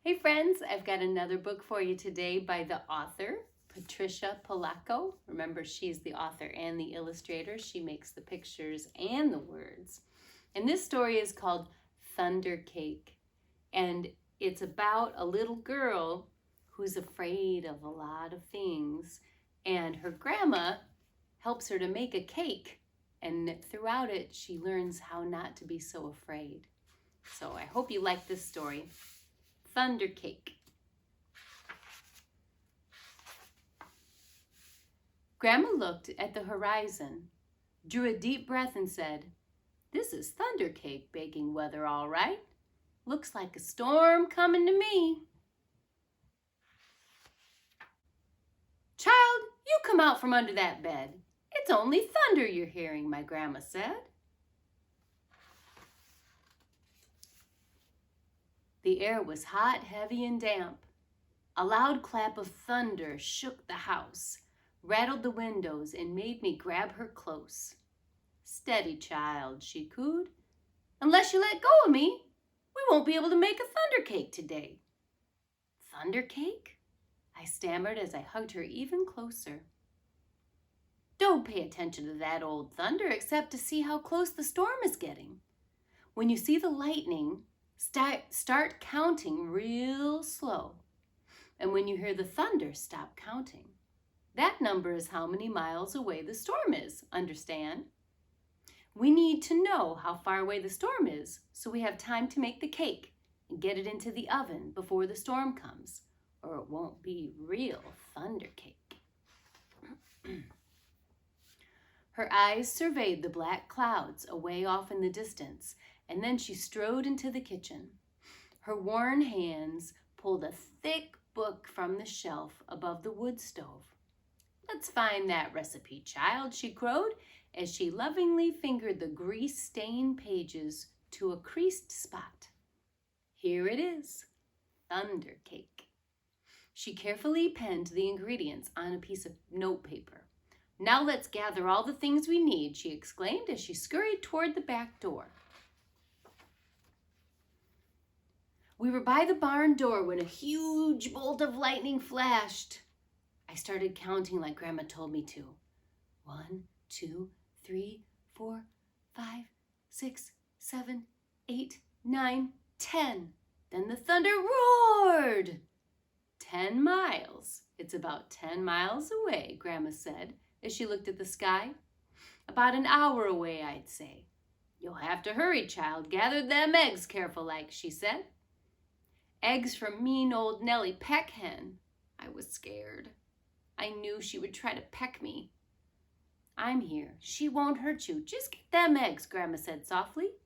Hey friends, I've got another book for you today by the author, Patricia Polacco. Remember, she's the author and the illustrator. She makes the pictures and the words. And this story is called Thundercake. And it's about a little girl who's afraid of a lot of things. And her grandma helps her to make a cake. And throughout it, she learns how not to be so afraid. So I hope you like this story. Thundercake. Grandma looked at the horizon, drew a deep breath and said, "This is Thundercake baking weather, all right. Looks like a storm coming to me." "Child, you come out from under that bed. It's only thunder you're hearing," my grandma said. The air was hot, heavy, and damp. A loud clap of thunder shook the house, rattled the windows, and made me grab her close. "Steady, child," she cooed. "Unless you let go of me, we won't be able to make a thundercake today." "Thundercake?" I stammered as I hugged her even closer. "Don't pay attention to that old thunder except to see how close the storm is getting. When you see the lightning, start counting real slow. And when you hear the thunder, stop counting. That number is how many miles away the storm is, understand? We need to know how far away the storm is so we have time to make the cake and get it into the oven before the storm comes, or it won't be real thunder cake." Her eyes surveyed the black clouds away off in the distance, and then she strode into the kitchen. Her worn hands pulled a thick book from the shelf above the wood stove. "Let's find that recipe, child," she crowed as she lovingly fingered the grease-stained pages to a creased spot. "Here it is, Thundercake." She carefully penned the ingredients on a piece of notepaper. "Now let's gather all the things we need," she exclaimed as she scurried toward the back door. We were by the barn door when a huge bolt of lightning flashed. I started counting like Grandma told me to. 1, 2, 3, 4, 5, 6, 7, 8, 9, 10. Then the thunder roared. 10 miles. It's about 10 miles away, Grandma said as she looked at the sky. "About an hour away, I'd say." "You'll have to hurry, child. Gather them eggs careful like," she said. Eggs from mean old Nellie Peckhen. I was scared. I knew she would try to peck me. "I'm here. She won't hurt you. Just get them eggs," Grandma said softly.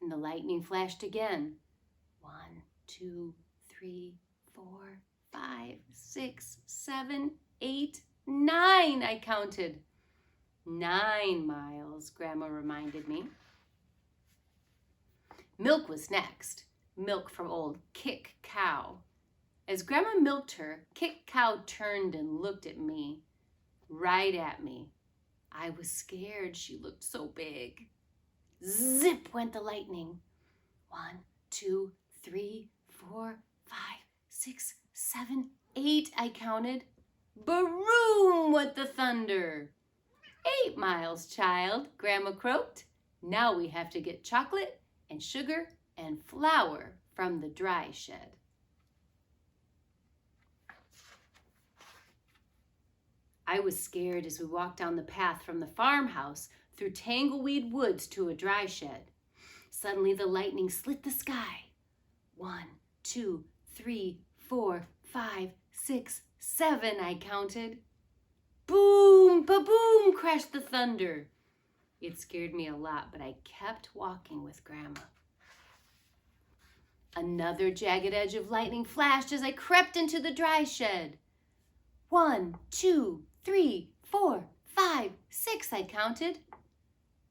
And the lightning flashed again. 1, 2, 3, 4, 5, 6, 7, 8, 9, I counted. 9 miles, Grandma reminded me. Milk was next. Milk from old Kick Cow. As Grandma milked her, Kick Cow turned and looked at me, right at me. I was scared. She looked so big. Zip went the lightning. 1, 2, 3, 4, 5, 6, 7, 8, I counted. Baroom went the thunder. 8 miles, child, Grandma croaked. Now we have to get chocolate and sugar and flour from the dry shed. I was scared as we walked down the path from the farmhouse through tangleweed woods to a dry shed. Suddenly the lightning slit the sky. 1, 2, 3, 4, 5, 6, 7, I counted. Boom, ba-boom, crashed the thunder. It scared me a lot, but I kept walking with Grandma. Another jagged edge of lightning flashed as I crept into the dry shed. 1, 2, 3, 4, 5, 6, I counted.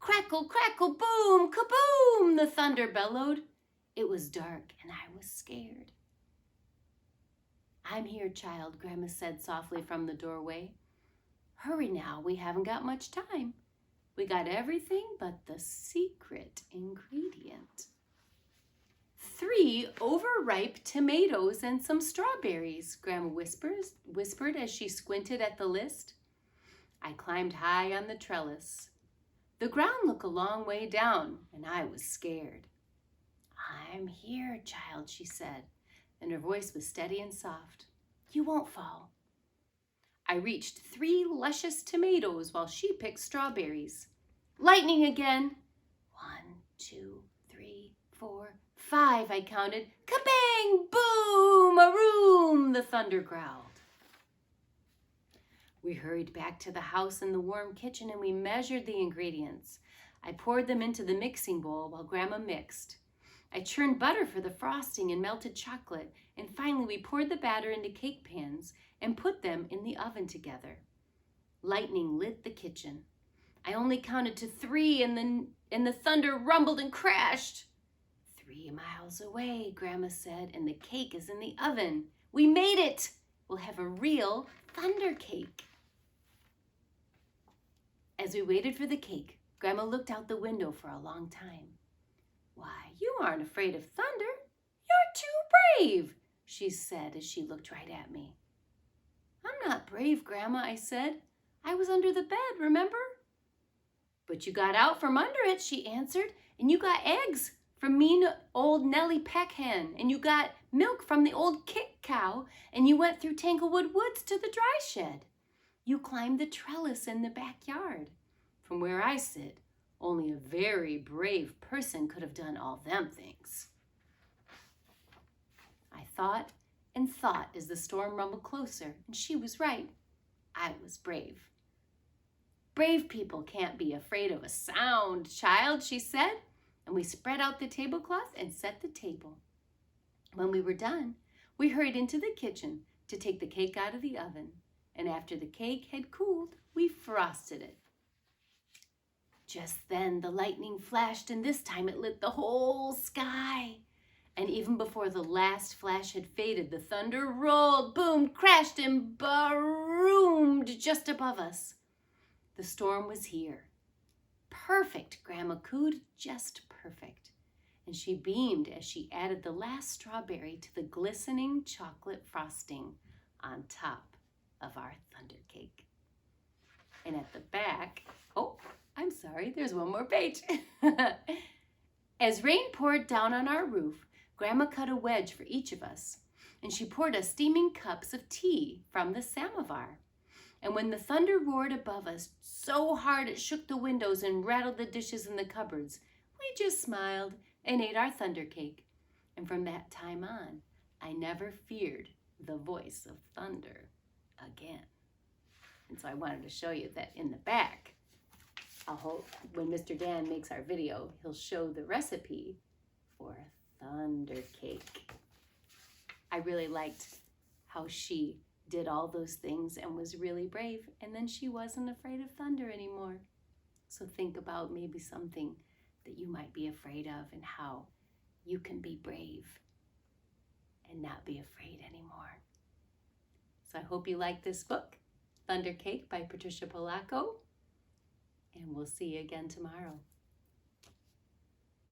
Crackle, crackle, boom, kaboom, the thunder bellowed. It was dark and I was scared. "I'm here, child," Grandma said softly from the doorway. "Hurry now, we haven't got much time. We got everything but the secret ingredient." 3 overripe tomatoes and some strawberries, Grandma whispered as she squinted at the list. I climbed high on the trellis. The ground looked a long way down, and I was scared. I'm here, child, she said, and her voice was steady and soft. You won't fall. I reached 3 luscious tomatoes while she picked strawberries. Lightning again. 1, 2, 3, 4, 5, I counted. Kabang! Boom! A-room! The thunder growled. We hurried back to the house in the warm kitchen and we measured the ingredients. I poured them into the mixing bowl while Grandma mixed. I churned butter for the frosting and melted chocolate, and finally we poured the batter into cake pans and put them in the oven together. Lightning lit the kitchen. I only counted to 3 and the thunder rumbled and crashed. 3 miles away, Grandma said, and the cake is in the oven. We made it! We'll have a real thunder cake. As we waited for the cake, Grandma looked out the window for a long time. Why, you aren't afraid of thunder. You're too brave, she said as she looked right at me. I'm not brave, Grandma, I said. I was under the bed, remember? But you got out from under it, she answered, and you got eggs from mean old Nellie Peckhen, and you got milk from the old kick cow, and you went through Tanglewood Woods to the dry shed. You climbed the trellis in the backyard. From where I sit, only a very brave person could have done all them things. I thought and thought as the storm rumbled closer, and she was right. I was brave. Brave people can't be afraid of a sound, child, she said, and we spread out the tablecloth and set the table. When we were done, we hurried into the kitchen to take the cake out of the oven, and after the cake had cooled, we frosted it. Just then the lightning flashed, and this time it lit the whole sky. And even before the last flash had faded, the thunder rolled, boomed, crashed, and baroomed just above us. The storm was here. Perfect, Grandma cooed, just perfect. And she beamed as she added the last strawberry to the glistening chocolate frosting on top of our thunder cake. And at the back, oh, I'm sorry, there's one more page. As rain poured down on our roof, Grandma cut a wedge for each of us, and she poured us steaming cups of tea from the samovar. And when the thunder roared above us so hard it shook the windows and rattled the dishes in the cupboards, we just smiled and ate our thunder cake. And from that time on, I never feared the voice of thunder again. And so I wanted to show you that in the back, when Mr. Dan makes our video, he'll show the recipe for thunder cake. I really liked how she did all those things and was really brave, and then she wasn't afraid of thunder anymore. So think about maybe something that you might be afraid of and how you can be brave and not be afraid anymore. So I hope you like this book, Thunder Cake by Patricia Polacco, and we'll see you again tomorrow.